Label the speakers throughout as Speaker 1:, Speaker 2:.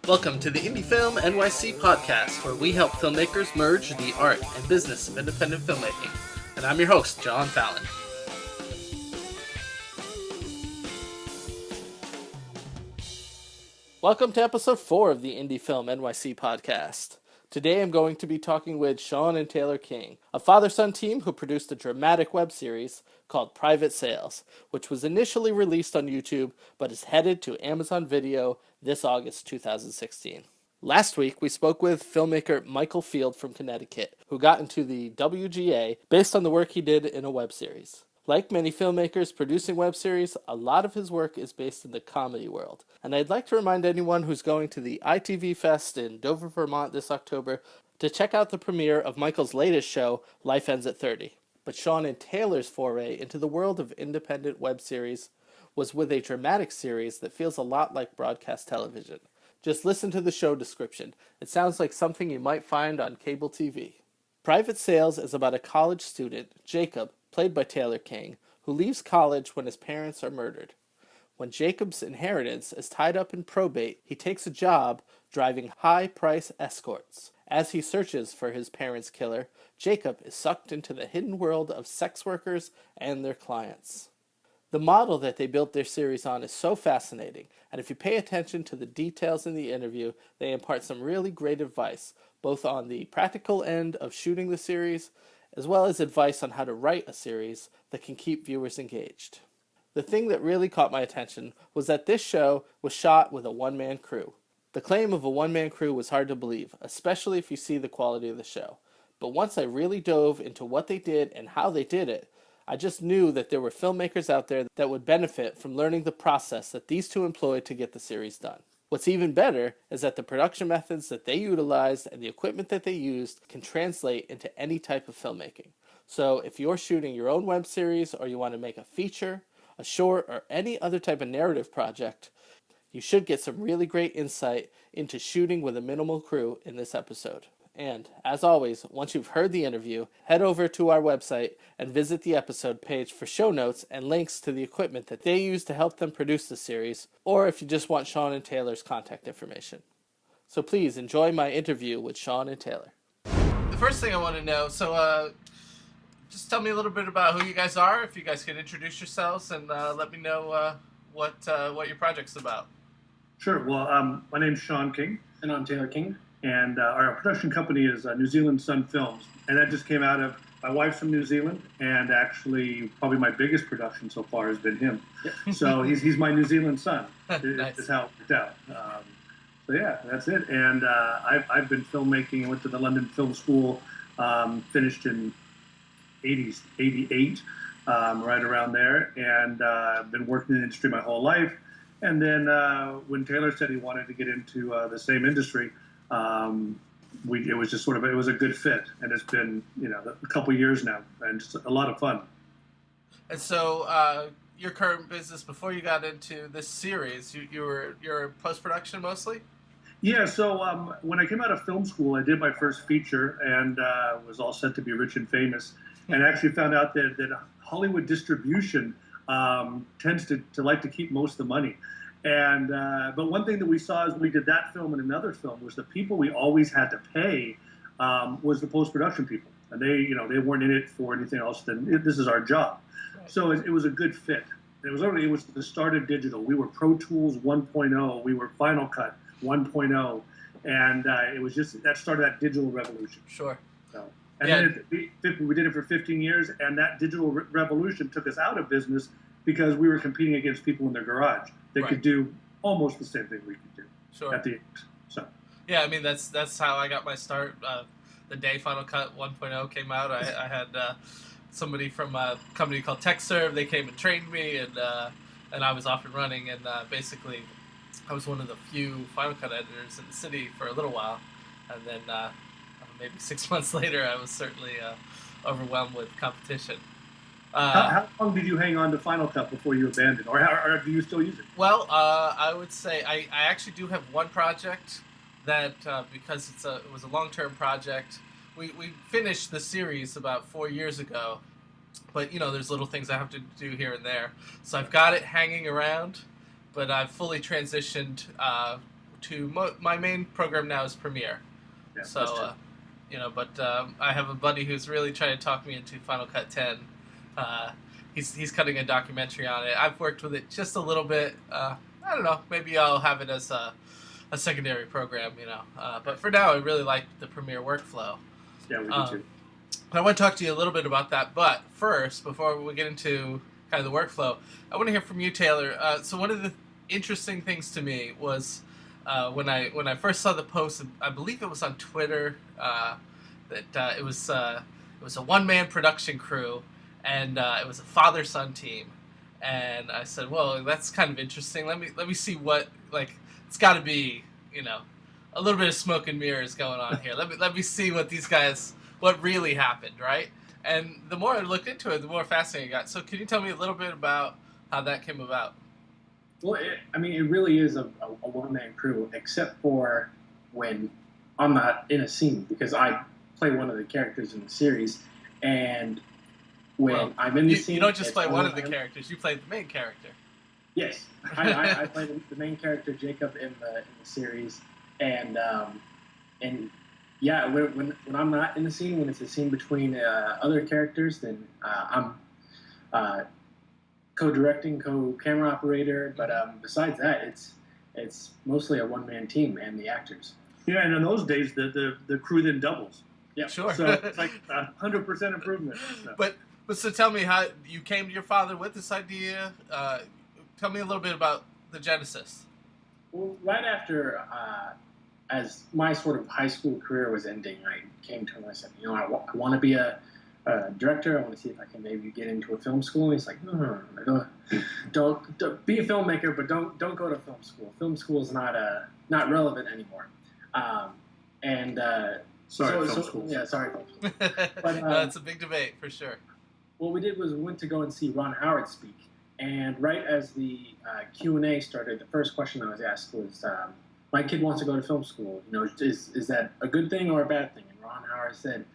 Speaker 1: Welcome to the Indie Film NYC podcast, where we help filmmakers merge the art and business of independent filmmaking. And I'm your host, John Fallon. Welcome to episode 4 of the Indie Film NYC podcast. Today I'm going to be talking with Sean and Taylor King, a father-son team who produced a dramatic web series called Private Sales, which was initially released on YouTube but is headed to Amazon Video this August 2016. Last week we spoke with filmmaker Michael Fileld from Connecticut, who got into the WGA based on the work he did in a web series. Like many filmmakers producing web series, a lot of his work is based in the comedy world. And I'd like to remind anyone who's going to the ITVFest in Dover, Vermont this October to check out the premiere of Michael's latest show, Life Ends at 30. But Sean and Taylor's foray into the world of independent web series was with a dramatic series that feels a lot like broadcast television. Just listen to the show description. It sounds like something you might find on cable TV. Private Sales is about a college student, Jacob, played by Taylor King, who leaves college when his parents are murdered. When Jacob's inheritance is tied up in probate, he takes a job driving high-price escorts. As he searches for his parents' killer, Jacob is sucked into the hidden world of sex workers and their clients. The model that they built their series on is so fascinating, and if you pay attention to the details in the interview, they impart some really great advice, both on the practical end of shooting the series, as well as advice on how to write a series that can keep viewers engaged. The thing that really caught my attention was that this show was shot with a one-man crew. The claim of a one-man crew was hard to believe, especially if you see the quality of the show. But once I really dove into what they did and how they did it, I just knew that there were filmmakers out there that would benefit from learning the process that these two employed to get the series done. What's even better is that the production methods that they utilized and the equipment that they used can translate into any type of filmmaking. So if you're shooting your own web series or you want to make a feature, a short, or any other type of narrative project, you should get some really great insight into shooting with a minimal crew in this episode. And, as always, once you've heard the interview, head over to our website and visit the episode page for show notes and links to the equipment that they use to help them produce the series, or if you just want Sean and Taylor's contact information. So please enjoy my interview with Sean and Taylor. The first thing I want to know, just tell me a little bit about who you guys are, if you guys can introduce yourselves, and let me know what your project's about.
Speaker 2: Sure. Well, my name's Sean King.
Speaker 3: And I'm Taylor King.
Speaker 2: And our production company is New Zealand Sun Films. And that just came out of, my wife's from New Zealand, and actually probably my biggest production so far has been him. Yep. So he's my New Zealand son,
Speaker 1: Nice.
Speaker 2: is how it worked out. So yeah, that's it. And I've been filmmaking. I went to the London Film School, finished in 88, right around there. And I've been working in the industry my whole life. And then when Taylor said he wanted to get into the same industry, it was just it was a good fit, and it's been a couple years now, and just a lot of fun.
Speaker 1: And so your current business before you got into this series, you're post-production mostly?
Speaker 2: Yeah. So when I came out of film school, I did my first feature and was all set to be rich and famous, and actually found out that Hollywood distribution tends to like to keep most of the money. And but one thing that we saw as we did that film and another film was the people we always had to pay was the post-production people, and they weren't in it for anything else than this is our job. Right. So it was a good fit. And it was the start of digital. We were Pro Tools 1.0, we were Final Cut 1.0, and it was just that started that digital revolution.
Speaker 1: Sure.
Speaker 2: So, and then we did it for 15 years, and that digital revolution took us out of business because we were competing against people in their garage. They could do almost the same thing we could do.
Speaker 1: Sure.
Speaker 2: At the end. So.
Speaker 1: Yeah, I mean that's how I got my start. The day Final Cut 1.0 came out, I had somebody from a company called TechServe. They came and trained me, and I was off and running. And basically, I was one of the few Final Cut editors in the city for a little while. And then maybe 6 months later, I was certainly overwhelmed with competition.
Speaker 2: How long did you hang on to Final Cut before you abandoned, or do you still use it?
Speaker 1: Well, I would say I actually do have one project that because it was a long-term project. We finished the series about 4 years ago, but there's little things I have to do here and there. So I've got it hanging around, but I've fully transitioned my main program now is Premiere.
Speaker 2: Yeah,
Speaker 1: So, but I have a buddy who's really trying to talk me into Final Cut 10. He's cutting a documentary on it. I've worked with it just a little bit. I don't know. Maybe I'll have it as a secondary program, But for now, I really like the Premiere workflow.
Speaker 2: Yeah, we do too.
Speaker 1: I want to talk to you a little bit about that. But first, before we get into kind of the workflow, I want to hear from you, Taylor. So one of the interesting things to me was when I first saw the post, I believe it was on Twitter, that it was a one-man production crew, and it was a father-son team. And I said, well, that's kind of interesting. Let me see what, it's got to be, a little bit of smoke and mirrors going on here. Let me see what really happened, right? And the more I looked into it, the more fascinating it got. So can you tell me a little bit about how that came about?
Speaker 3: Well, it really is a one-man crew, except for when I'm not in a scene, because I play one of the characters in the series, and when I'm in the scene...
Speaker 1: You don't just play one of the characters, you play the main character.
Speaker 3: Yes, I play the main character, Jacob, in the series, and yeah, when I'm not in the scene, when it's a scene between other characters, then I'm co-directing, co-camera operator. But besides that, it's mostly a one-man team and the actors.
Speaker 2: Yeah, and in those days, the crew then doubles.
Speaker 1: Yeah, sure.
Speaker 2: So it's like 100% improvement. So.
Speaker 1: But so tell me how you came to your father with this idea. Tell me a little bit about the genesis.
Speaker 3: Well, right after, as my sort of high school career was ending, I came to him and I said, I want to be a director. I want to see if I can maybe get into a film school. And he's like, no, don't be a filmmaker, but don't go to film school. Film school is not relevant anymore.
Speaker 2: Sorry, film school.
Speaker 3: Yeah, sorry, film school. But,
Speaker 1: that's a big debate for sure.
Speaker 3: What we did was we went to go and see Ron Howard speak. And right as the Q&A started, the first question I was asked was, my kid wants to go to film school. Is that a good thing or a bad thing? And Ron Howard said,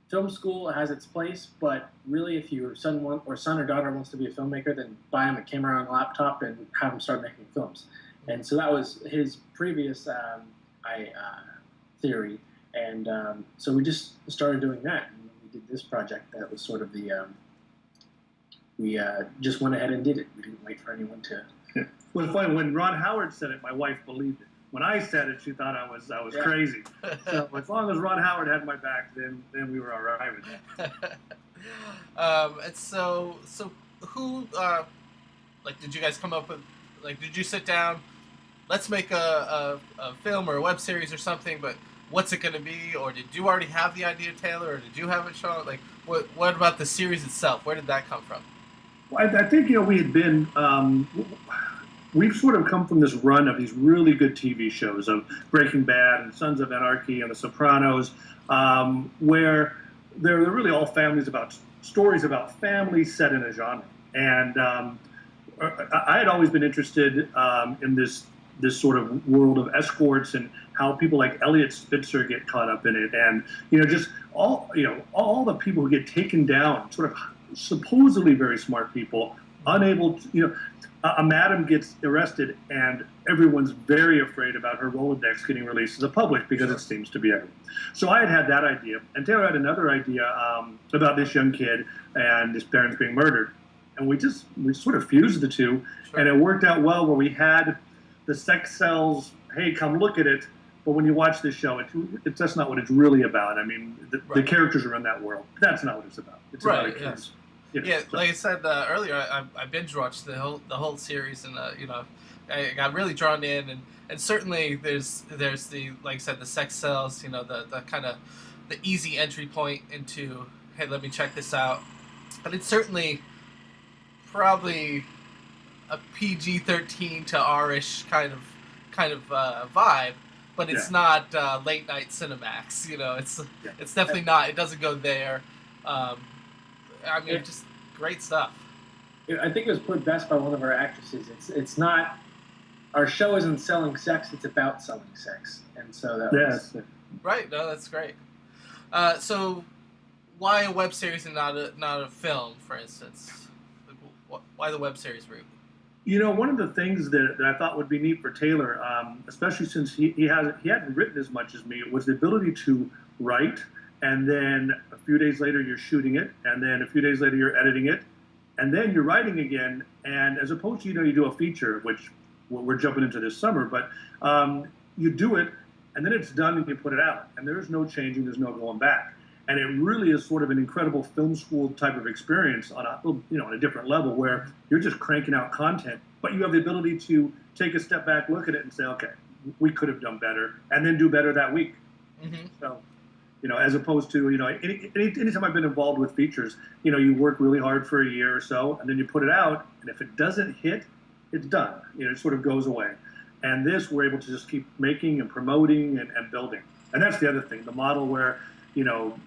Speaker 3: film school has its place, but really if your son or daughter wants to be a filmmaker, then buy him a camera and a laptop and have him start making films. And so that was his previous theory. And so we just started doing that. And we did this project that was sort of we just went ahead and did it. We didn't wait for anyone to...
Speaker 2: Yeah. Well, it's funny, when Ron Howard said it, my wife believed it. When I said it, she thought I was crazy. So as long as Ron Howard had my back, then we were all right with that.
Speaker 1: And so who, did you guys come up with, did you sit down, let's make a film or a web series or something, but what's it going to be? Or did you already have the idea, Taylor, or did you have it, Sean? What about the series itself? Where did that come from?
Speaker 2: Well, I think, we had been... we've sort of come from this run of these really good TV shows of Breaking Bad and Sons of Anarchy and The Sopranos, where they're really all stories about families set in a genre. And I had always been interested in this sort of world of escorts and how people like Elliot Spitzer get caught up in it, and just all the people who get taken down, sort of supposedly very smart people, unable to, a madam gets arrested and everyone's very afraid about her Rolodex getting released to the public because it seems to be everyone. So I had that idea, and Taylor had another idea about this young kid and his parents being murdered, and we sort of fused the two, and it worked out well where we had the sex cells, hey, come look at it, but when you watch this show, it's just not what it's really about. I mean, the characters are in that world. That's not what it's about. It's about a kid.
Speaker 1: Yes. Like I said earlier, I binge watched the whole series, and I got really drawn in, and certainly there's the, like I said, the sex cells, the kind of the easy entry point into, hey, let me check this out, but it's certainly probably a PG-13 to R-ish kind of vibe, but it's not late night Cinemax. It's definitely not. It doesn't go there. I mean, just great stuff.
Speaker 3: I think it was put best by one of our actresses. It's not, our show isn't selling sex, it's about selling sex. And so that was...
Speaker 1: Right, no, that's great. So why a web series and not a film, for instance? Why the web series route?
Speaker 2: One of the things that I thought would be neat for Taylor, especially since he hadn't written as much as me, was the ability to write, and then a few days later you're shooting it, and then a few days later you're editing it, and then you're writing again. And as opposed to you do a feature, which we're jumping into this summer, but you do it, and then it's done and you put it out, and there's no changing, there's no going back. And it really is sort of an incredible film school type of experience on a different level, where you're just cranking out content, but you have the ability to take a step back, look at it, and say, okay, we could have done better, and then do better that week. Mm-hmm. So, as opposed to anytime I've been involved with features, you work really hard for a year or so, and then you put it out, and if it doesn't hit, it's done. It sort of goes away. And this, we're able to just keep making and promoting and building. And that's the other thing, the model where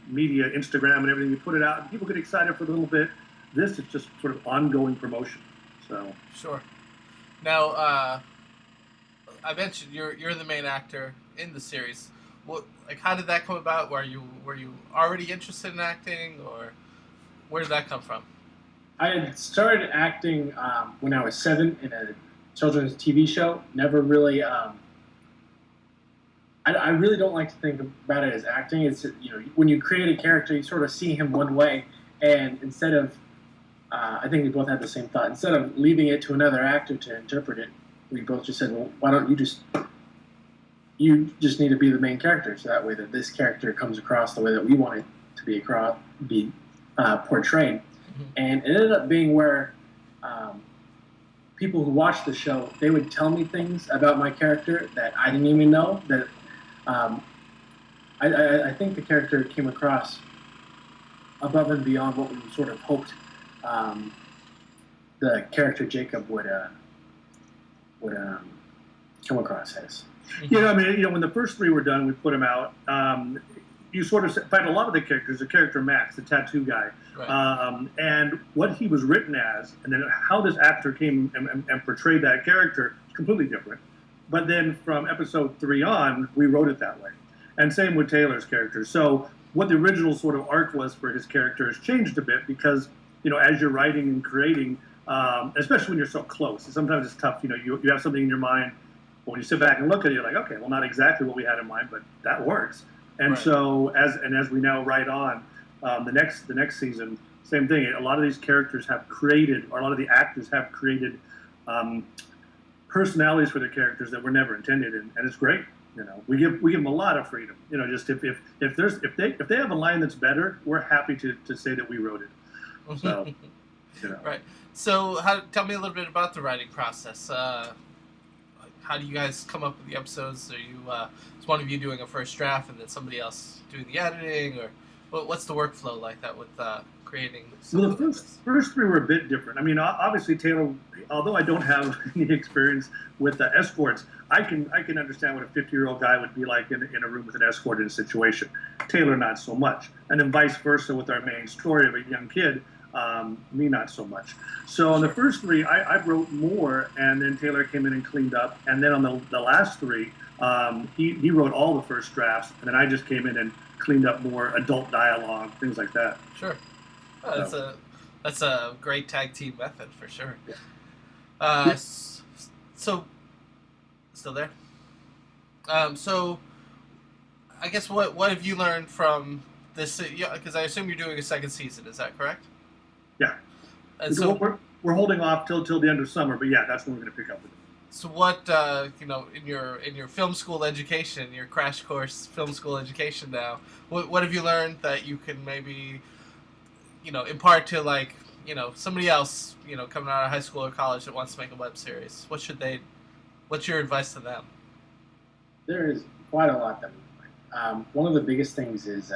Speaker 2: media, Instagram and everything, you put it out and people get excited for a little bit. This is just sort of ongoing promotion. So
Speaker 1: sure. Now, I mentioned you're the main actor in the series. How did that come about? Were you already interested in acting, or where did that come from?
Speaker 3: I had started acting when I was 7 in a children's TV show. Never really. I really don't like to think about it as acting. It's when you create a character, you sort of see him one way, and instead of, I think we both had the same thought. Instead of leaving it to another actor to interpret it, we both just said, well, why don't you just need to be the main character, so that way that this character comes across the way that we want it to be portrayed. Mm-hmm. And it ended up being where people who watched the show, they would tell me things about my character that I didn't even know. That I think the character came across above and beyond what we sort of hoped the character Jacob would come across as.
Speaker 2: When the first 3 were done, we put them out. You sort of find a lot of the characters, the character Max, the tattoo guy, right. And what he was written as, and then how this actor came and portrayed that character is completely different. But then from episode 3 on, we wrote it that way. And same with Taylor's character. So what the original sort of arc was for his character has changed a bit because, as you're writing and creating, especially when you're so close, sometimes it's tough. You have something in your mind. But when you sit back and look at it, you're like, okay, well, not exactly what we had in mind, but that works. And right. So as we now write on the next season, same thing. A lot of these characters have created, or a lot of the actors have created personalities for their characters that were never intended, and it's great. We give them a lot of freedom. Just if they have a line that's better, we're happy to say that we wrote it. So,
Speaker 1: Right. So tell me a little bit about the writing process. How do you guys come up with the episodes? Are you is one of you doing a first draft and then somebody else doing the editing, or what's the workflow like that with creating?
Speaker 2: Well, the first 3 were a bit different. I mean, obviously Taylor, although I don't have any experience with escorts, I can understand what a 50-year-old guy would be like in a room with an escort in a situation. Taylor, not so much, and then vice versa with our main story of a young kid. Me, not so much. So on the first 3, I wrote more, and then Taylor came in and cleaned up. And then on the last 3, he wrote all the first drafts, and then I just came in and cleaned up more adult dialogue, things like that.
Speaker 1: Sure. That's a great tag team method for sure. Yeah.
Speaker 2: Yes.
Speaker 1: So, still there? So, I guess what have you learned from this? Because I assume you're doing a second season. Is that correct?
Speaker 2: Yeah.
Speaker 1: And so
Speaker 2: we're holding off till the end of summer, but yeah, that's when we're going to pick up with it.
Speaker 1: So what in your film school education, your crash course film school education now, what have you learned that you can maybe impart to somebody else coming out of high school or college that wants to make a web series? What's your advice to them?
Speaker 3: There is quite a lot that we learn. One of the biggest things is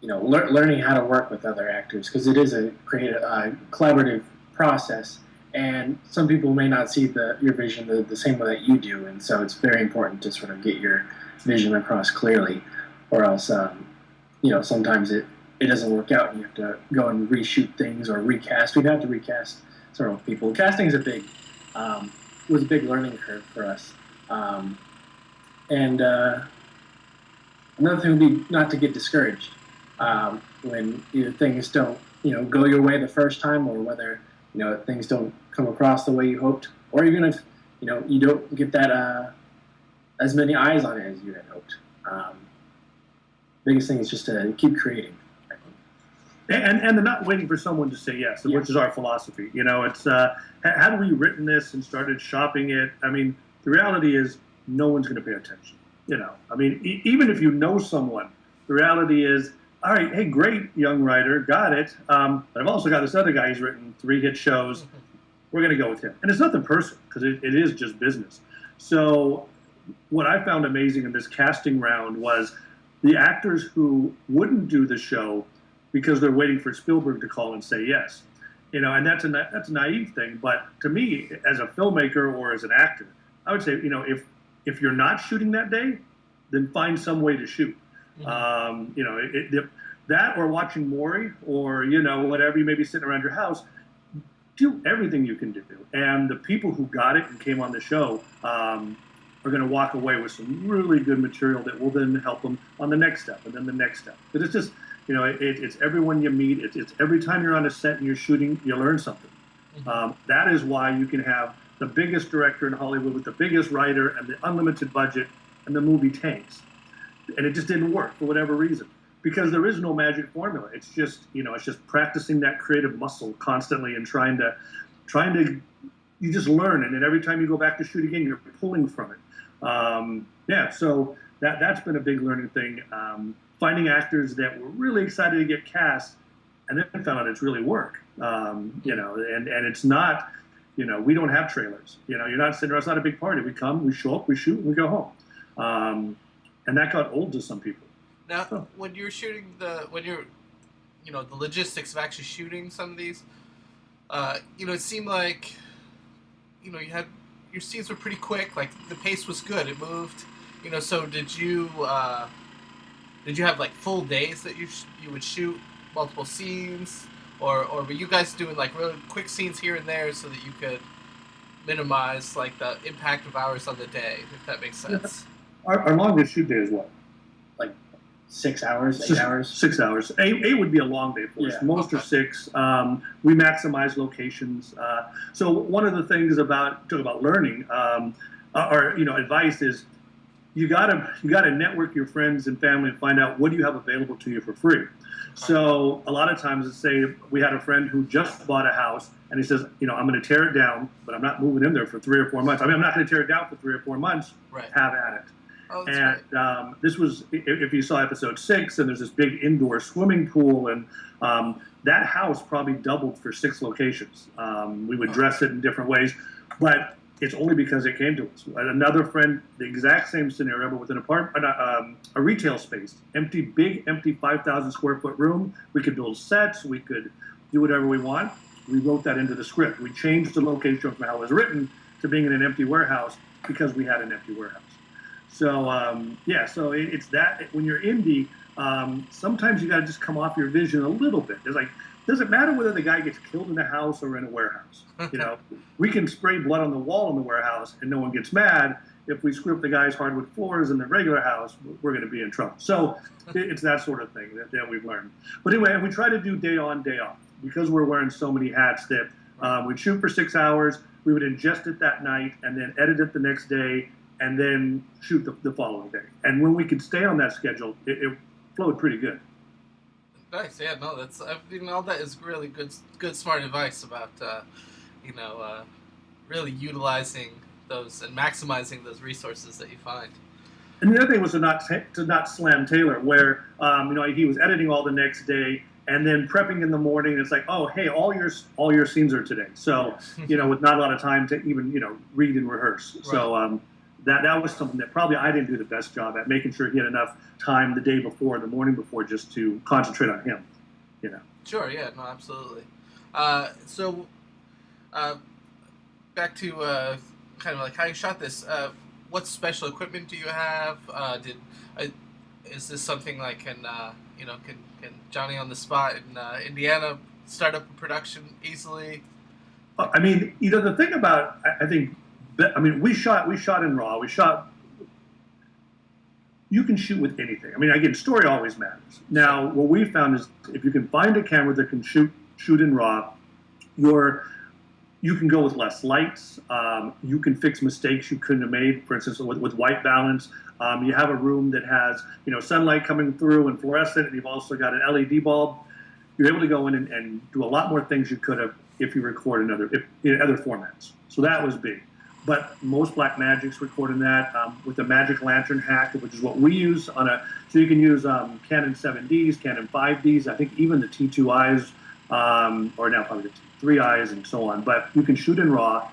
Speaker 3: learning how to work with other actors, because it is a collaborative process, and some people may not see your vision the same way that you do, and so it's very important to sort of get your vision across clearly, or else sometimes it doesn't work out and you have to go and reshoot things or recast. We've had to recast several people. Casting is was a big learning curve for us, and another thing would be not to get discouraged when things don't go your way the first time, or whether things don't come across the way you hoped, or even if you don't get that as many eyes on it as you had hoped. Biggest thing is just to keep creating. I think.
Speaker 2: And they're not waiting for someone to say yes, which is our philosophy. It's had we written this and started shopping it, I mean, the reality is no one's going to pay attention. I mean, even if you know someone, the reality is, all right, hey, great, young writer, got it. But I've also got this other guy who's written 3 hit shows. We're going to go with him. And it's nothing personal, because it is just business. So what I found amazing in this casting round was the actors who wouldn't do the show because they're waiting for Spielberg to call and say yes. And that's a naive thing. But to me, as a filmmaker or as an actor, I would say, if you're not shooting that day, then find some way to shoot. That or watching Maury or, whatever, you may be sitting around your house, do everything you can do. And the people who got it and came on the show are going to walk away with some really good material that will then help them on the next step and then the next step. But it's just, it's everyone you meet. It's every time you're on a set and you're shooting, you learn something. That is why you can have the biggest director in Hollywood with the biggest writer and the unlimited budget, and the movie tanks. And it just didn't work for whatever reason, because there is no magic formula. It's just, it's just practicing that creative muscle constantly and trying to, you just learn. And then every time you go back to shoot again, you're pulling from it. So that's been a big learning thing. Finding actors that were really excited to get cast and then found out it's really work. And it's not, we don't have trailers. You're not sitting around. It's not a big party. We come, we show up, we shoot, and we go home. And that got old to some people.
Speaker 1: Now, when you're shooting the logistics of actually shooting some of these, it seemed like, you had, your scenes were pretty quick. Like, the pace was good. It moved. So did you have like full days that you would shoot multiple scenes, or were you guys doing like really quick scenes here and there so that you could minimize like the impact of hours on the day, if that makes sense?
Speaker 2: Our longest shoot day is what?
Speaker 3: Like 6 hours, 8 hours?
Speaker 2: 6 hours. Eight would be a long day for us. Most are 6. We maximize locations. So one of the things about learning, or advice is, you gotta network your friends and family and find out what do you have available to you for free. So a lot of times, let's say we had a friend who just bought a house, and he says, I'm going to tear it down, but I'm not moving in there for 3 or 4 months. I mean, I'm not going to tear it down for 3 or 4 months.
Speaker 1: Right.
Speaker 2: Have at it.
Speaker 1: Oh,
Speaker 2: and this was, if you saw episode 6, and there's this big indoor swimming pool, and that house probably doubled for 6 locations. We would dress it in different ways, but it's only because it came to us. Another friend, the exact same scenario, but with an apartment, a retail space, big empty 5,000 square foot room. We could build sets. We could do whatever we want. We wrote that into the script. We changed the location from how it was written to being in an empty warehouse because we had an empty warehouse. So so it's that when you're indie, sometimes you got to just come off your vision a little bit. It's like, does it matter whether the guy gets killed in a house or in a warehouse? We can spray blood on the wall in the warehouse and no one gets mad. If we screw up the guy's hardwood floors in the regular house, we're going to be in trouble. So it's that sort of thing that we've learned. But anyway, we try to do day on, day off, because we're wearing so many hats that we'd shoot for 6 hours, we would ingest it that night, and then edit it the next day, and then shoot the following day. And when we could stay on that schedule, it flowed pretty good.
Speaker 1: Nice, yeah, no, that's all that is really good, smart advice about really utilizing those and maximizing those resources that you find.
Speaker 2: And the other thing was to not slam Taylor, where he was editing all the next day and then prepping in the morning. And it's like, oh, hey, all your scenes are today, so with not a lot of time to even read and rehearse. Right. So that was something that probably I didn't do the best job at, making sure he had enough time the day before, the morning before, just to concentrate on him.
Speaker 1: Sure. Yeah. No. Absolutely. So back to kind of like how you shot this. What special equipment do you have? Is this something like can Johnny on the spot in Indiana start up a production easily?
Speaker 2: I mean, the thing about we shot in RAW. You can shoot with anything. I mean, again, story always matters. Now, what we found is if you can find a camera that can shoot in RAW, your you can go with less lights. You can fix mistakes you couldn't have made. For instance, with white balance, you have a room that has sunlight coming through and fluorescent, and you've also got an LED bulb. You're able to go in and do a lot more things you could have if you record in other formats. So that was big. But most Blackmagics record in that with the Magic Lantern hack, which is what we use so you can use Canon 7Ds, Canon 5Ds, I think even the T2Is, or now probably the T3Is and so on. But you can shoot in RAW.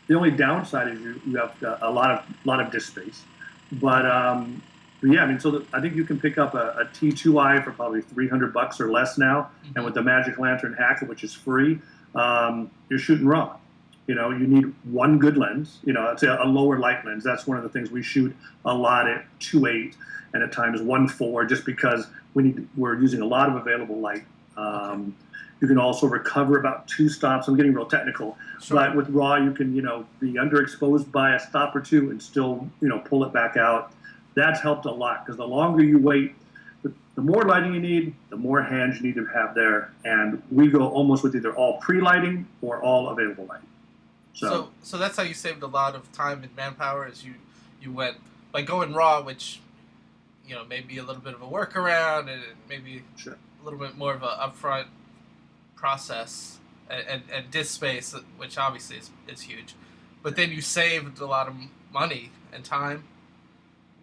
Speaker 2: The only downside is you have a lot of disk space. But yeah, I mean, I think you can pick up a T2I for probably $300 or less now, and with the Magic Lantern hack, which is free, you're shooting RAW. You need one good lens. I'd say a lower light lens. That's one of the things we shoot a lot at 2.8 and at times 1.4, just because we're using a lot of available light. You can also recover about 2 stops. I'm getting real technical, sure. But with RAW, you can be underexposed by a stop or 2 and still pull it back out. That's helped a lot, because the longer you wait, the more lighting you need, the more hands you need to have there. And we go almost with either all pre-lighting or all available lighting.
Speaker 1: So that's how you saved a lot of time and manpower, as you went by going RAW, which may be a little bit of a workaround and maybe
Speaker 2: sure.
Speaker 1: a little bit more of a upfront process and disk space, which obviously is huge. But then you saved a lot of money and time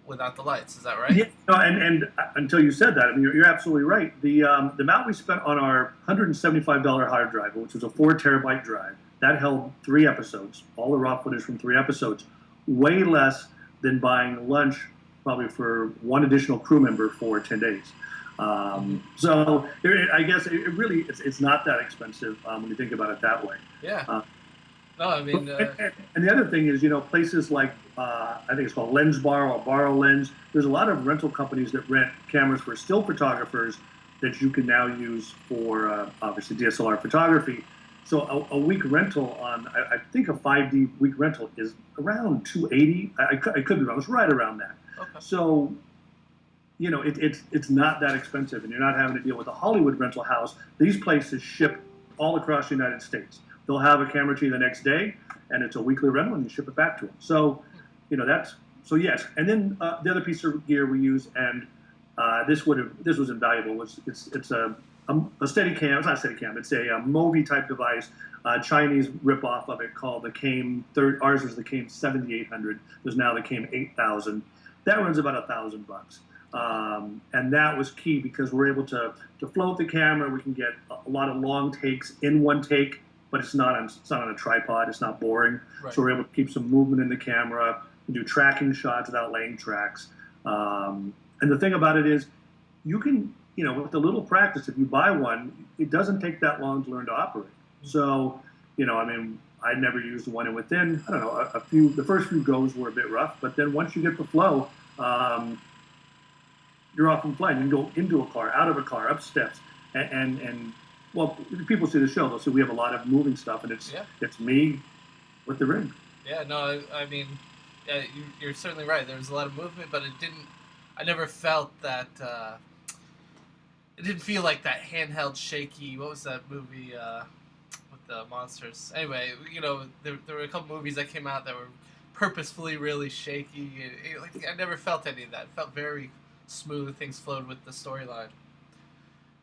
Speaker 1: without the lights. Is that right?
Speaker 2: Yeah. And until you said that, I mean, you're absolutely right. The amount we spent on our $175 hard drive, which was a 4 terabyte drive, that held 3 episodes, all the raw footage from 3 episodes, way less than buying lunch probably for 1 additional crew member for 10 days. So I guess it's not that expensive when you think about it that way.
Speaker 1: Yeah. No, I mean...
Speaker 2: And the other thing is, places like, I think it's called Lens Bar or Borrow Lens, there's a lot of rental companies that rent cameras for still photographers that you can now use for, obviously, DSLR photography. So a week rental on, I think a 5D week rental is around $280. I could be wrong. It's right around that.
Speaker 1: Okay.
Speaker 2: So, it's not that expensive, and you're not having to deal with a Hollywood rental house. These places ship all across the United States. They'll have a camera to you the next day, and it's a weekly rental, and you ship it back to them. So, yes. And then the other piece of gear we use, and this was invaluable. It's a Steadicam. It's not a Steadicam. It's a Movi type device, Chinese ripoff of it called the Came. Ours is the Came 7800. There's now the Came 8000. That runs about $1,000. And that was key because we're able to float the camera. We can get a lot of long takes in one take, but it's not on a tripod. It's not boring. Right. So we're able to keep some movement in the camera, do tracking shots without laying tracks. And the thing about it is, you can, with a little practice, if you buy one, it doesn't take that long to learn to operate. So, I never used the one, and within, I don't know, the first few goes were a bit rough, but then once you get the flow, you're off and flying. You can go into a car, out of a car, up steps, and well, if people see the show, they'll see we have a lot of moving stuff, and it's me with the rig.
Speaker 1: Yeah, no, I mean, yeah, you're certainly right. There was a lot of movement, but I never felt that, it didn't feel like that handheld shaky, what was that movie with the monsters? Anyway, there were a couple movies that came out that were purposefully really shaky. I never felt any of that. It felt very smooth. Things flowed with the storyline.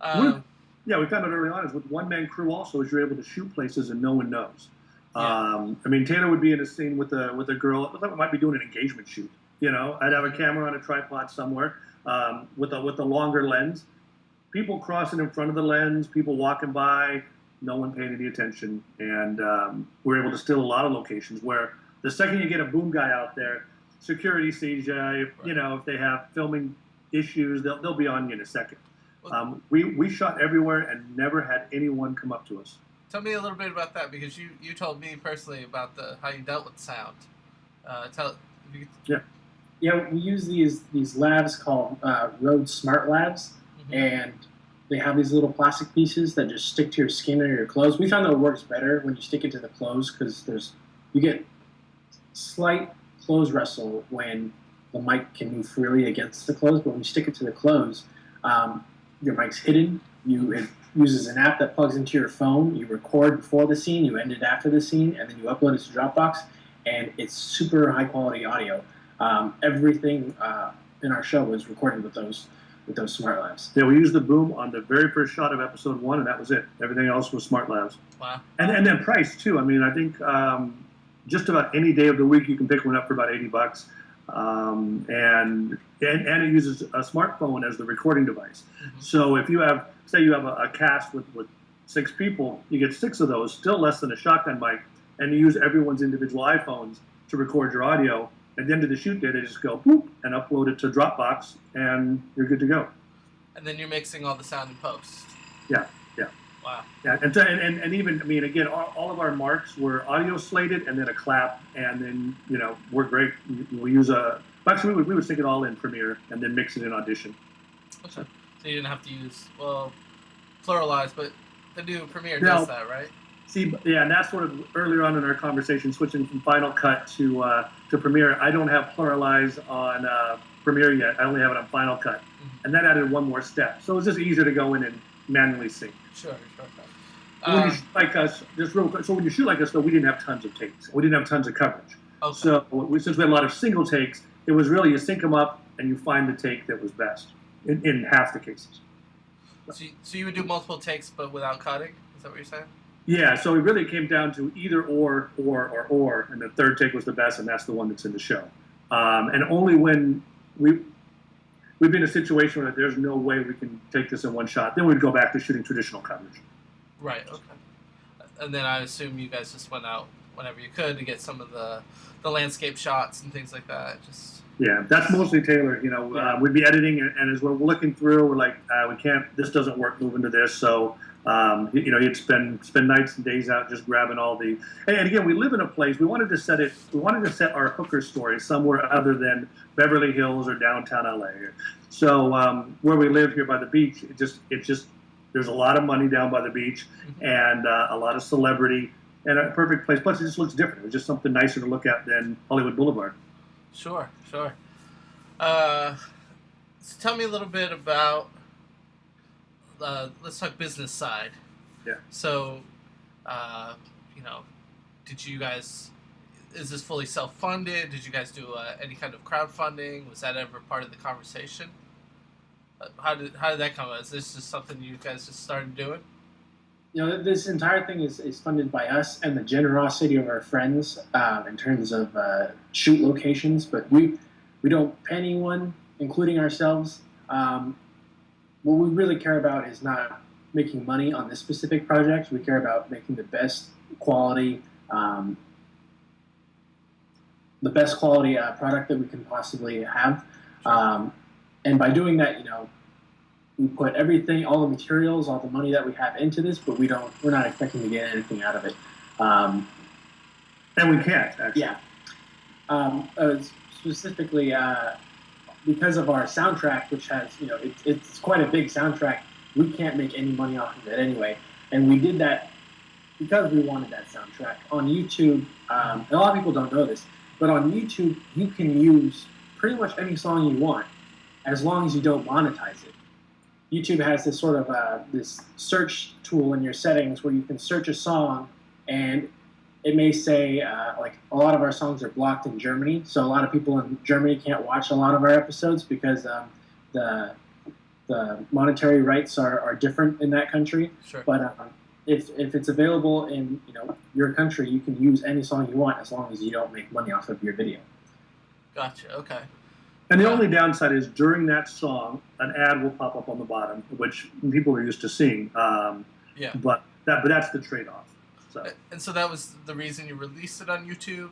Speaker 2: Yeah, we found out early on is with one-man crew also is you're able to shoot places and no one knows.
Speaker 1: Yeah.
Speaker 2: Taylor would be in a scene with a girl. I might be doing an engagement shoot. I'd have a camera on a tripod somewhere with a longer lens. People crossing in front of the lens, people walking by, no one paying any attention, and we're able to steal a lot of locations where the second you get a boom guy out there, security sees you. If they have filming issues, they'll be on you in a second. We shot everywhere and never had anyone come up to us.
Speaker 1: Tell me a little bit about that, because you told me personally about how you dealt with sound.
Speaker 3: Yeah, we use these labs called Rode Smart Labs, and they have these little plastic pieces that just stick to your skin or your clothes. We found that it works better when you stick it to the clothes because you get slight clothes wrestle when the mic can move freely against the clothes, but when you stick it to the clothes, your mic's hidden. You uses an app that plugs into your phone. You record before the scene, you end it after the scene, and then you upload it to Dropbox, and it's super high quality audio. Everything in our show was recorded with those smart labs.
Speaker 2: Yeah, we used the boom on the very first shot of episode 1, and that was it. Everything else was smart labs.
Speaker 1: Wow.
Speaker 2: And then price too. I mean, I think just about any day of the week you can pick one up for about $80. And it uses a smartphone as the recording device. Mm-hmm. So if you have, say you have a cast with 6 people, you get 6 of those, still less than a shotgun mic, and you use everyone's individual iPhones to record your audio. At the end of the shoot day, they just go boop and upload it to Dropbox, and you're good to go.
Speaker 1: And then you're mixing all the sound in post.
Speaker 2: Yeah.
Speaker 1: Wow.
Speaker 2: Yeah, and even, I mean, again, all of our marks were audio slated, and then a clap, and then, we're great. We use actually, we would stick it all in Premiere and then mix it in Audition.
Speaker 1: Okay. So you didn't have to use, pluralize, but the new Premiere does that, right?
Speaker 2: See, yeah, and that's sort of earlier on in our conversation, switching from Final Cut to Premiere. I don't have pluralize on Premiere yet. I only have it on Final Cut, and that added one more step. So it was just easier to go in and manually sync.
Speaker 1: Sure.
Speaker 2: When you shoot like us, just real quick. So when you shoot like us, though, we didn't have tons of takes. We didn't have tons of coverage. Okay. So since we had a lot of single takes, it was really you sync them up and you find the take that was best in half the cases.
Speaker 1: So you would do multiple takes, but without cutting? Is that what you're saying? Yeah.
Speaker 2: So it really came down to either or, and the third take was the best, and that's the one that's in the show. And only when we've been in a situation where there's no way we can take this in one shot, then we'd go back to shooting traditional coverage.
Speaker 1: Right, okay. And then I assume you guys just went out whenever you could to get some of the landscape shots and things like that.
Speaker 2: Yeah, that's mostly Taylor. We'd be editing, and as we're looking through, we're like, we can't, this doesn't work, moving to this. So, he'd spend nights and days out just grabbing all the, and again, we live in a place, we wanted to set our hooker story somewhere other than Beverly Hills or downtown LA. So, where we live here by the beach, it just, there's a lot of money down by the beach, and a lot of celebrity, and a perfect place. Plus, it just looks different. It's just something nicer to look at than Hollywood Boulevard.
Speaker 1: Sure. So tell me a little bit about, let's talk business side.
Speaker 2: Yeah.
Speaker 1: So, did you guys, is this fully self-funded? Did you guys do any kind of crowdfunding? Was that ever part of the conversation? How did that come about? Is this just something you guys just started doing?
Speaker 3: This entire thing is funded by us and the generosity of our friends in terms of shoot locations, but we don't pay anyone, including ourselves. What we really care about is not making money on this specific project. We care about making the best quality product that we can possibly have. And by doing that, we put everything, all the materials, all the money that we have into this, but we're not expecting to get anything out of it.
Speaker 2: And we can't, actually.
Speaker 3: Yeah. Specifically, because of our soundtrack, which has, it's quite a big soundtrack, we can't make any money off of it anyway. And we did that because we wanted that soundtrack. On YouTube, and a lot of people don't know this, but on YouTube, you can use pretty much any song you want, as long as you don't monetize it. YouTube has this sort of this search tool in your settings where you can search a song, and it may say like a lot of our songs are blocked in Germany, so a lot of people in Germany can't watch a lot of our episodes because the monetary rights are different in that country.
Speaker 1: Sure.
Speaker 3: But if it's available in your country, you can use any song you want as long as you don't make money off of your video.
Speaker 1: Gotcha. Okay.
Speaker 2: And the only downside is during that song, an ad will pop up on the bottom, which people are used to seeing.
Speaker 1: Yeah.
Speaker 2: But that's the trade-off. So.
Speaker 1: And so that was the reason you released it on YouTube?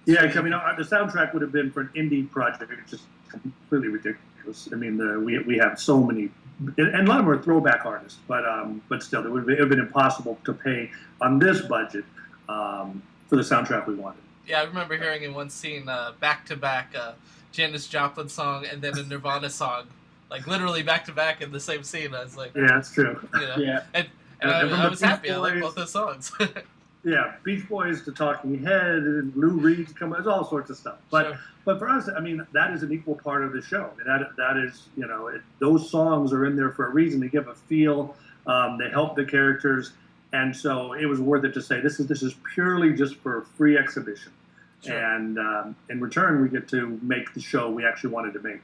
Speaker 2: Yeah, I mean, the soundtrack would have been for an indie project, which is completely ridiculous. I mean, we have so many, and a lot of them are throwback artists, but still, it would have been impossible to pay on this budget for the soundtrack we wanted.
Speaker 1: Yeah, I remember hearing in one scene, back-to-back, Janis Joplin song and then a Nirvana song, like literally back-to-back in the same scene. I was like,
Speaker 2: yeah, that's true.
Speaker 3: Yeah.
Speaker 1: And I was happy. I like both those songs.
Speaker 2: Yeah, Beach Boys to Talking Head and Lou Reed's come. There's all sorts of stuff. But for us, I mean, that is an equal part of the show. I mean, that is, those songs are in there for a reason to give a feel They help the characters, and so it was worth it to say this is purely just for free exhibition. Sure. And in return, we get to make the show we actually wanted to make.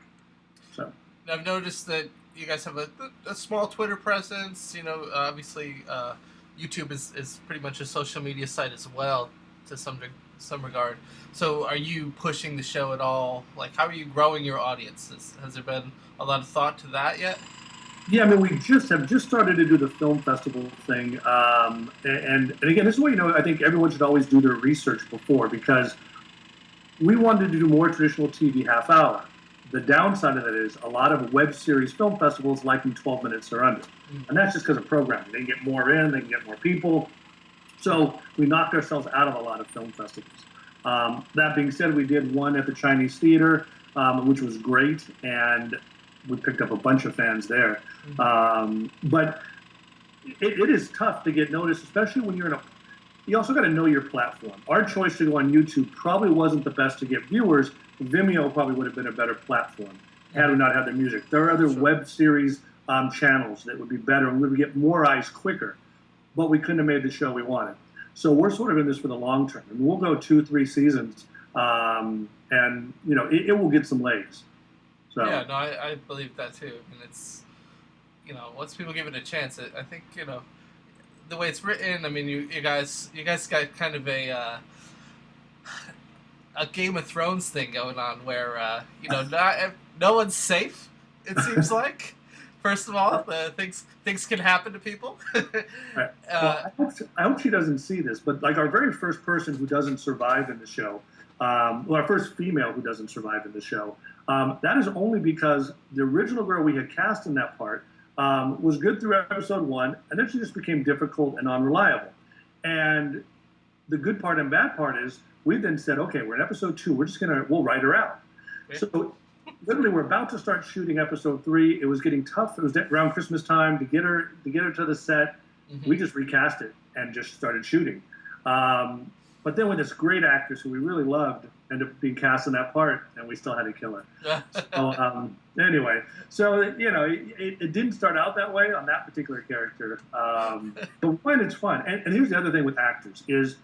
Speaker 2: So
Speaker 1: I've noticed that you guys have a small Twitter presence. Obviously, YouTube is pretty much a social media site as well to some regard. So are you pushing the show at all? Like, how are you growing your audiences? Has there been a lot of thought to that yet?
Speaker 2: Yeah, I mean, we have just started to do the film festival thing, and again, this is what I think everyone should always do their research before, because we wanted to do more traditional TV half hour. The downside of it is a lot of web series film festivals like them 12 minutes or under, and that's just because of programming. They can get more in, they can get more people, so we knocked ourselves out of a lot of film festivals. That being said, we did one at the Chinese Theater, which was great, and we picked up a bunch of fans there. But it is tough to get noticed, especially when you're you also got to know your platform. Our choice to go on YouTube probably wasn't the best to get viewers. Vimeo probably would have been a better platform had we not had the music. There are other web series channels that would be better and we would get more eyes quicker, but we couldn't have made the show we wanted. So we're sort of in this for the long term. And we'll go 2-3 seasons, and it will get some legs. So.
Speaker 1: Yeah, no, I believe that too. I mean, it's, once people give it a chance, I think, the way it's written, I mean, you guys got kind of a Game of Thrones thing going on where, no one's safe, it seems like. First of all, things can happen to people.
Speaker 2: Right. Well, I hope she doesn't see this, but like our very first person who doesn't survive in the show, our first female who doesn't survive in the show, that is only because the original girl we had cast in that part was good through episode 1, and then she just became difficult and unreliable. And the good part and bad part is we then said, okay, we're in episode 2, we'll write her out. Okay. So literally, we're about to start shooting episode 3. It was getting tough. It was around Christmas time to get her to the set. Mm-hmm. We just recast it and just started shooting. But then with this great actress who we really loved ended up being cast in that part, and we still had to kill her. So anyway, so it didn't start out that way on that particular character. But when it's fun, and here's the other thing with actors is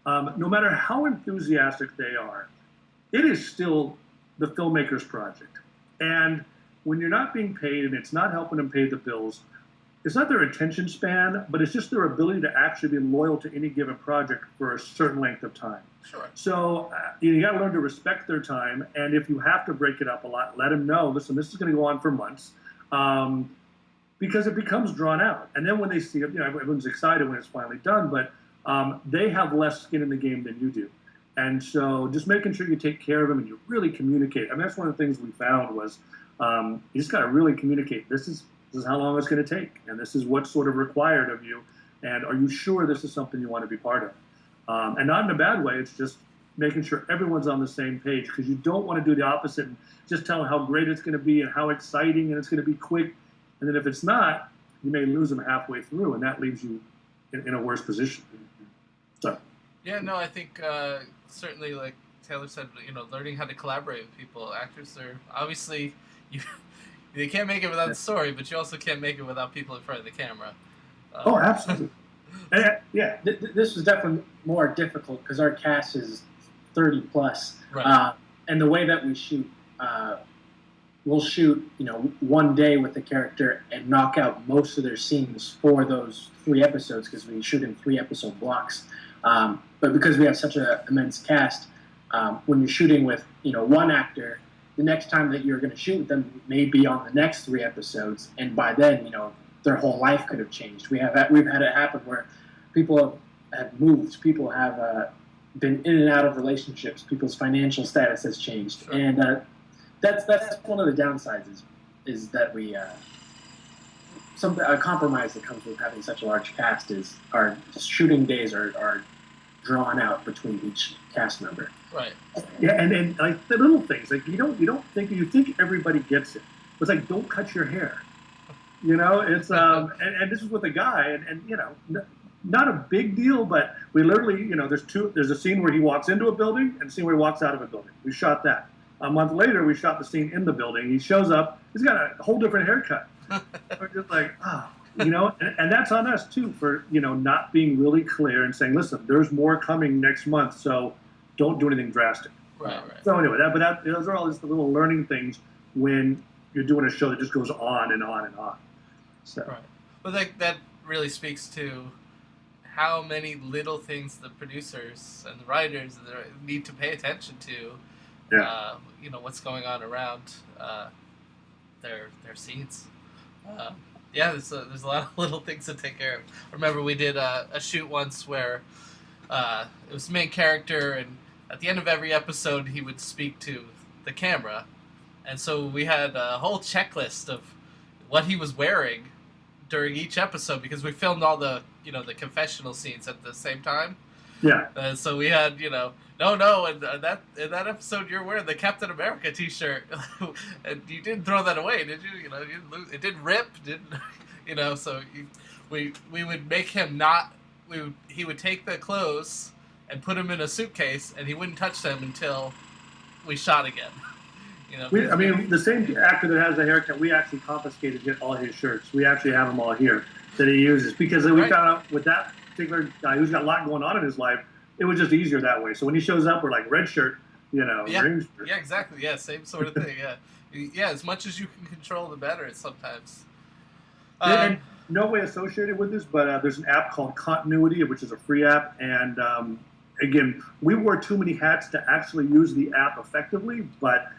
Speaker 2: no matter how enthusiastic they are, it is still the filmmaker's project. And when you're not being paid and it's not helping them pay the bills, it's not their attention span, but it's just their ability to actually be loyal to any given project for a certain length of time.
Speaker 1: Sure.
Speaker 2: So you got to learn to respect their time, and if you have to break it up a lot, let them know, listen, this is going to go on for months, because it becomes drawn out. And then when they see it, everyone's excited when it's finally done, but they have less skin in the game than you do. And so just making sure you take care of them and you really communicate. I mean, that's one of the things we found was you just got to really communicate. This is how long it's going to take, and this is what's sort of required of you, and are you sure this is something you want to be part of? And not in a bad way, it's just making sure everyone's on the same page, because you don't want to do the opposite and just tell them how great it's going to be and how exciting and it's going to be quick, and then if it's not, you may lose them halfway through, and that leaves you in a worse position. So.
Speaker 1: Yeah, no, I think certainly, like Taylor said, learning how to collaborate with people. Actors are obviously they can't make it without the story, but you also can't make it without people in front of the camera.
Speaker 2: Oh, absolutely. Yeah.
Speaker 3: This was definitely more difficult because our cast is 30 plus,
Speaker 1: right.
Speaker 3: And the way that we shoot, we'll shoot one day with the character and knock out most of their scenes for those 3 episodes because we shoot in 3 episode blocks. But because we have such an immense cast, when you're shooting with one actor, the next time that you're going to shoot with them may be on the next 3 episodes, and by then their whole life could have changed. We've had it happen where people have moved, people have been in and out of relationships, people's financial status has changed, sure. And that's one of the downsides is that we a compromise that comes with having such a large cast is our shooting days are drawn out between each cast member.
Speaker 1: Right.
Speaker 2: Yeah, and like the little things, like you think everybody gets it. It's like, don't cut your hair. It's and this is with a guy, and not a big deal, but we literally, there's a scene where he walks into a building and a scene where he walks out of a building. We shot that. A month later, we shot the scene in the building. He shows up, he's got a whole different haircut. We're just like, and that's on us too for not being really clear and saying, listen, there's more coming next month, so don't do anything drastic.
Speaker 1: Right.
Speaker 2: So anyway, those are all just the little learning things when you're doing a show that just goes on and on and on. So.
Speaker 1: Right. Well, that really speaks to how many little things the producers and the writers need to pay attention to.
Speaker 2: Yeah.
Speaker 1: What's going on around their scenes. There's a lot of little things to take care of. I remember we did a shoot once where it was the main character, and at the end of every episode he would speak to the camera, and so we had a whole checklist of what he was wearing during each episode because we filmed all the the confessional scenes at the same time.
Speaker 2: Yeah.
Speaker 1: So we had no, and that in that episode you're wearing the Captain America T-shirt, and you didn't throw that away, did you? You didn't lose, it didn't rip, didn't. So we would make him not. He would take the clothes and put them in a suitcase, and he wouldn't touch them until we shot again.
Speaker 2: The same actor that has the haircut, we actually confiscated all his shirts. We actually have them all here that he uses because we found out with that particular guy who's got a lot going on in his life, it was just easier that way. So when he shows up, we're like red shirt, green shirt.
Speaker 1: Yeah, exactly. Yeah, same sort of thing. Yeah, as much as you can control, the better. Sometimes.
Speaker 2: And no way associated with this, but there's an app called Continuity, which is a free app, and again, we wore too many hats to actually use the app effectively, but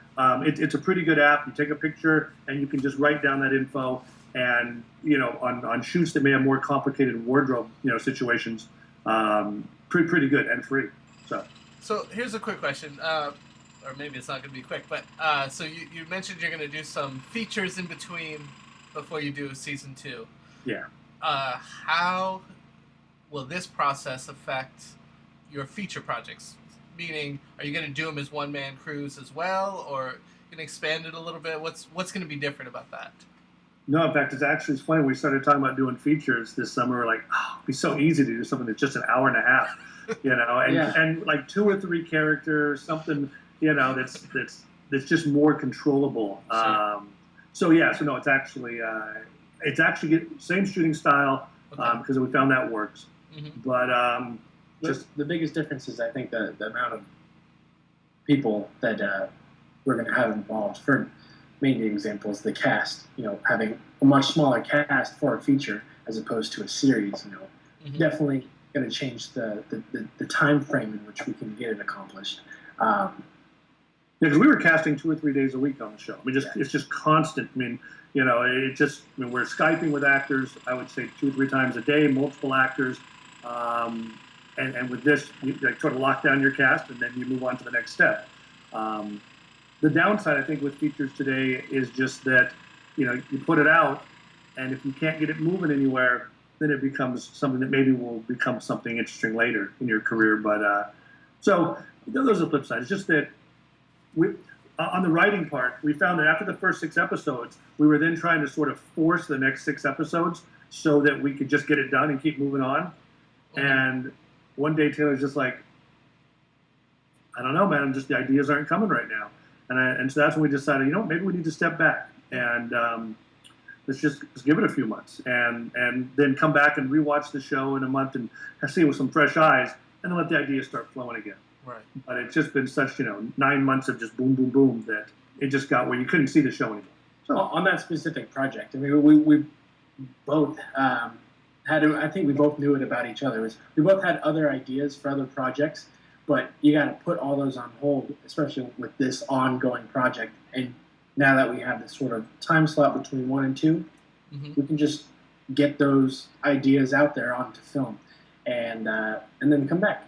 Speaker 2: it's a pretty good app. You take a picture and you can just write down that info, and on shoots that may have more complicated wardrobe situations, pretty good and free. So
Speaker 1: here's a quick question, or maybe it's not going to be quick, but so you mentioned you're going to do some features in between before you do season 2.
Speaker 2: Yeah.
Speaker 1: How will this process affect your feature projects? Meaning, are you going to do them as one-man crews as well, or going to expand it a little bit? What's going to be different about that?
Speaker 2: No, in fact, it's funny. We started talking about doing features this summer. We're like, it'd be so easy to do something that's just an hour and a half, and like 2 or 3 characters, something, that's just more controllable.
Speaker 1: Sure.
Speaker 2: So no, it's actually same shooting style, because we found that works.
Speaker 1: Mm-hmm.
Speaker 2: But
Speaker 3: just the biggest difference is, I think, the amount of people that we're going to have involved. For main examples, the cast, having a much smaller cast for a feature as opposed to a series,
Speaker 1: mm-hmm.
Speaker 3: definitely going to change the time frame in which we can get it accomplished.
Speaker 2: Because we were casting 2 or 3 days a week on the show. I mean, it's just constant. I mean, we're Skyping with actors, I would say 2 or 3 times a day, multiple actors. And with this, you sort of lock down your cast, and then you move on to the next step. The downside, I think, with features today is just that, you put it out, and if you can't get it moving anywhere, then it becomes something that maybe will become something interesting later in your career. But so those are the flip side. It's just that on the writing part, we found that after the first 6 episodes, we were then trying to sort of force the next 6 episodes so that we could just get it done and keep moving on. Mm-hmm. And one day Taylor's just like, I don't know, man, the ideas aren't coming right now. And so that's when we decided, maybe we need to step back and let's give it a few months and then come back and rewatch the show in a month and see it with some fresh eyes, and then let the ideas start flowing again.
Speaker 1: Right.
Speaker 2: But it's just been such, 9 months of just boom, boom, boom that it just got where you couldn't see the show anymore.
Speaker 3: So on that specific project, I mean, we both I think we both knew it about each other. We both had other ideas for other projects, but you got to put all those on hold, especially with this ongoing project. And now that we have this sort of time slot between 1 and 2, mm-hmm. we can just get those ideas out there onto film, and then come back.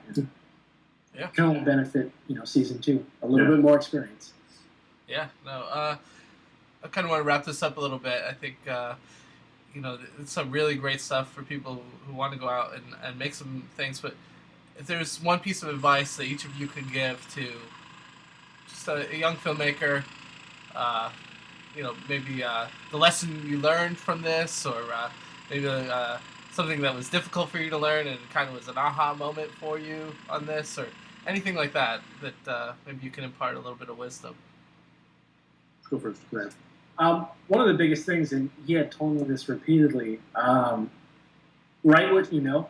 Speaker 1: Yeah,
Speaker 3: can only benefit season 2 a little bit more experience.
Speaker 1: Yeah, no. I kind of want to wrap this up a little bit. I think it's some really great stuff for people who want to go out and make some things. But if there's one piece of advice that each of you could give to just a young filmmaker, maybe the lesson you learned from this, or maybe something that was difficult for you to learn and kind of was an aha moment for you on this, or anything like that maybe you can impart a little bit of wisdom.
Speaker 2: Go first, Grant.
Speaker 3: One of the biggest things, and he had told me this repeatedly, write what you know.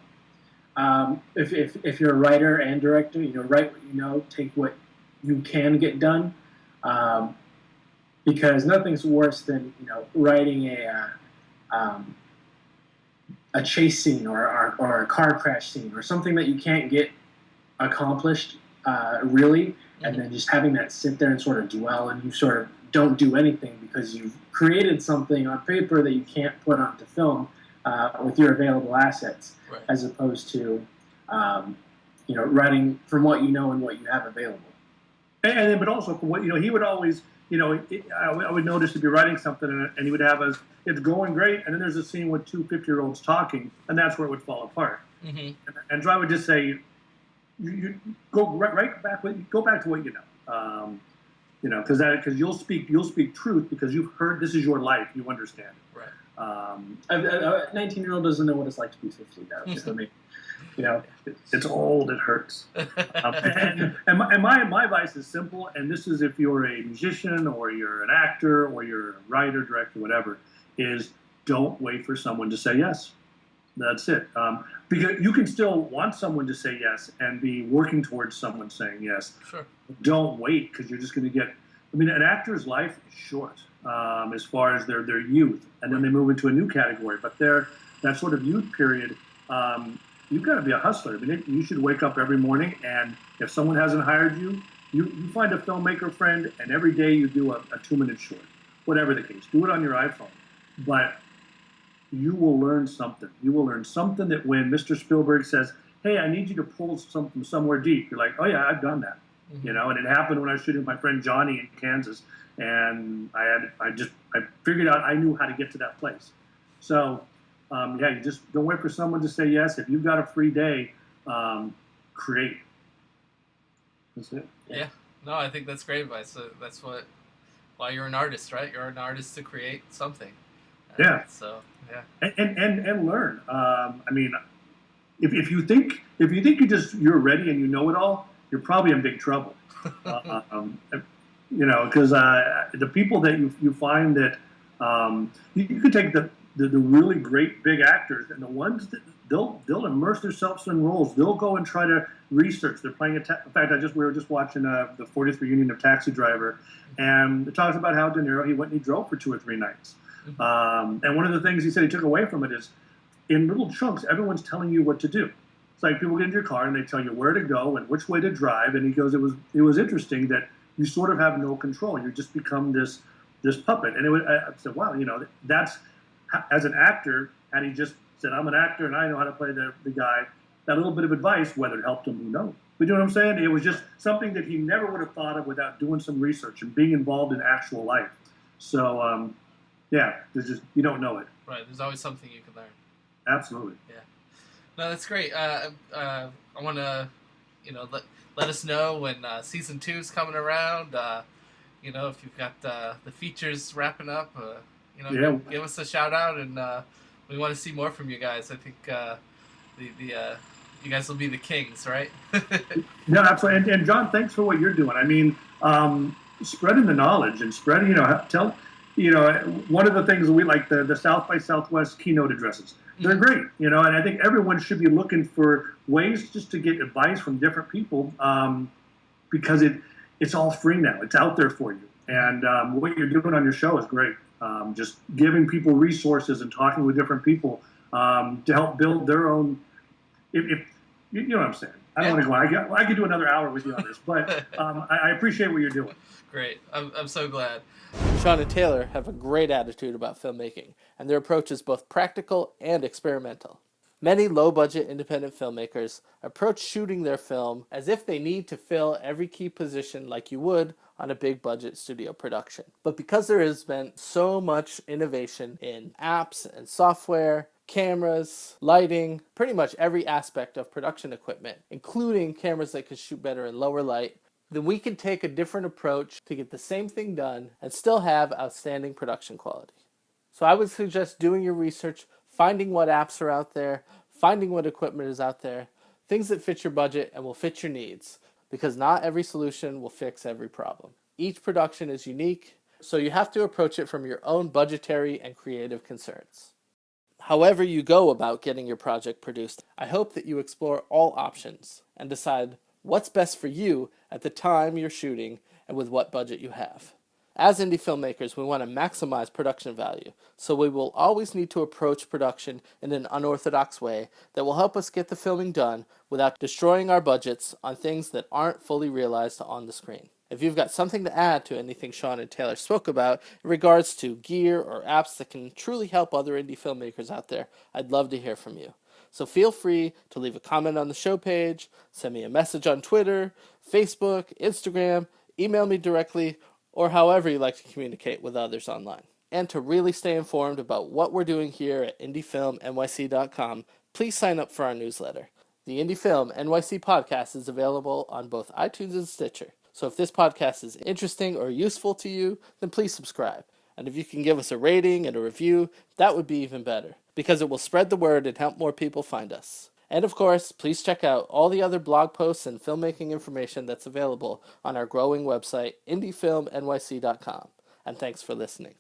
Speaker 3: If you're a writer and director, write what you know, take what you can get done, because nothing's worse than writing a chase scene or a car crash scene or something that you can't get accomplished really, and then just having that sit there and sort of dwell, and you sort of don't do anything because you've created something on paper that you can't put onto film with your available assets,
Speaker 1: Right.
Speaker 3: as opposed to writing from what you know and what you have available.
Speaker 2: And then, but also from what he would always, I would notice to be writing something, and he would have us. It's going great, and then there's a scene with two 50-year-olds talking, and that's where it would fall apart.
Speaker 1: Mm-hmm.
Speaker 2: And so I would just say, you go right back. Go back to what you know. Because you'll speak truth because you've heard. This is your life. You understand.
Speaker 1: Right.
Speaker 3: A 19-year-old doesn't know what it's like to be 50. I mean,
Speaker 2: it's old. It hurts. And my advice is simple. And this is if you're a musician or you're an actor or you're a writer, director, whatever. Is don't wait for someone to say yes. That's it. Because you can still want someone to say yes and be working towards someone saying yes.
Speaker 1: Sure.
Speaker 2: Don't wait because you're just going to get. I mean, an actor's life is short as far as their youth, and then they move into a new category. But that sort of youth period, you've got to be a hustler. I mean, you should wake up every morning, and if someone hasn't hired you, you find a filmmaker friend, and every day you do a 2-minute short, whatever the case. Do it on your iPhone, but you will learn something. You will learn something that when Mr. Spielberg says, "Hey, I need you to pull something somewhere deep," you're like, "Oh yeah, I've done that."
Speaker 1: Mm-hmm.
Speaker 2: And it happened when I was shooting with my friend Johnny in Kansas, and I figured out I knew how to get to that place. So, you just don't wait for someone to say yes. If you've got a free day, create. That's it.
Speaker 1: Yeah. No, I think that's great advice. That's why you're an artist, right? You're an artist to create something.
Speaker 2: Yeah.
Speaker 1: So yeah.
Speaker 2: And learn. I mean, if you think you're ready and you know it all, you're probably in big trouble. Because the people that you find that you could take the really great big actors and the ones that they'll immerse themselves in roles. They'll go and try to research. They're playing in fact, we were just watching the 40th reunion of Taxi Driver, and it talks about how De Niro he went and he drove for 2 or 3 nights. And one of the things he said he took away from it is, in little chunks, everyone's telling you what to do. It's like people get into your car and they tell you where to go and which way to drive. And he goes, it was interesting that you sort of have no control. You just become this puppet. And I said, wow, that's as an actor. And he just said, I'm an actor and I know how to play the guy. That little bit of advice, whether it helped him, who knows? But you know what I'm saying? It was just something that he never would have thought of without doing some research and being involved in actual life. So, there's just, you don't know it.
Speaker 1: Right. There's always something you can learn.
Speaker 2: Absolutely.
Speaker 1: Yeah. No, that's great. I want to, let us know when season 2 is coming around. If you've got the features wrapping up, give us a shout out, and we want to see more from you guys. I think you guys will be the kings, right?
Speaker 2: No, absolutely. And John, thanks for what you're doing. I mean, spreading the knowledge and spreading, one of the things we like the South by Southwest keynote addresses. They're great, and I think everyone should be looking for ways just to get advice from different people, because it's all free now. It's out there for you. And what you're doing on your show is great. Just giving people resources and talking with different people to help build their own. If you know what I'm saying. I don't want to go. I could do another hour with you on this, but I appreciate what you're doing.
Speaker 1: Great. I'm so glad. Sean and Taylor have a great attitude about filmmaking, and their approach is both practical and experimental. Many low-budget independent filmmakers approach shooting their film as if they need to fill every key position like you would on a big-budget studio production. But because there has been so much innovation in apps and software, cameras, lighting, pretty much every aspect of production equipment, including cameras that can shoot better in lower light, then we can take a different approach to get the same thing done and still have outstanding production quality. So I would suggest doing your research, finding what apps are out there, finding what equipment is out there, things that fit your budget and will fit your needs, because not every solution will fix every problem. Each production is unique, So you have to approach it from your own budgetary and creative concerns. However you go about getting your project produced, I hope that you explore all options and decide what's best for you at the time you're shooting and with what budget you have. As indie filmmakers, we want to maximize production value, so we will always need to approach production in an unorthodox way that will help us get the filming done without destroying our budgets on things that aren't fully realized on the screen. If you've got something to add to anything Sean and Taylor spoke about in regards to gear or apps that can truly help other indie filmmakers out there, I'd love to hear from you. So feel free to leave a comment on the show page, send me a message on Twitter, Facebook, Instagram, email me directly, or however you like to communicate with others online. And to really stay informed about what we're doing here at IndieFilmNYC.com, please sign up for our newsletter. The Indie Film NYC podcast is available on both iTunes and Stitcher. So if this podcast is interesting or useful to you, then please subscribe. And if you can give us a rating and a review, that would be even better, because it will spread the word and help more people find us. And of course, please check out all the other blog posts and filmmaking information that's available on our growing website, IndieFilmNYC.com. And thanks for listening.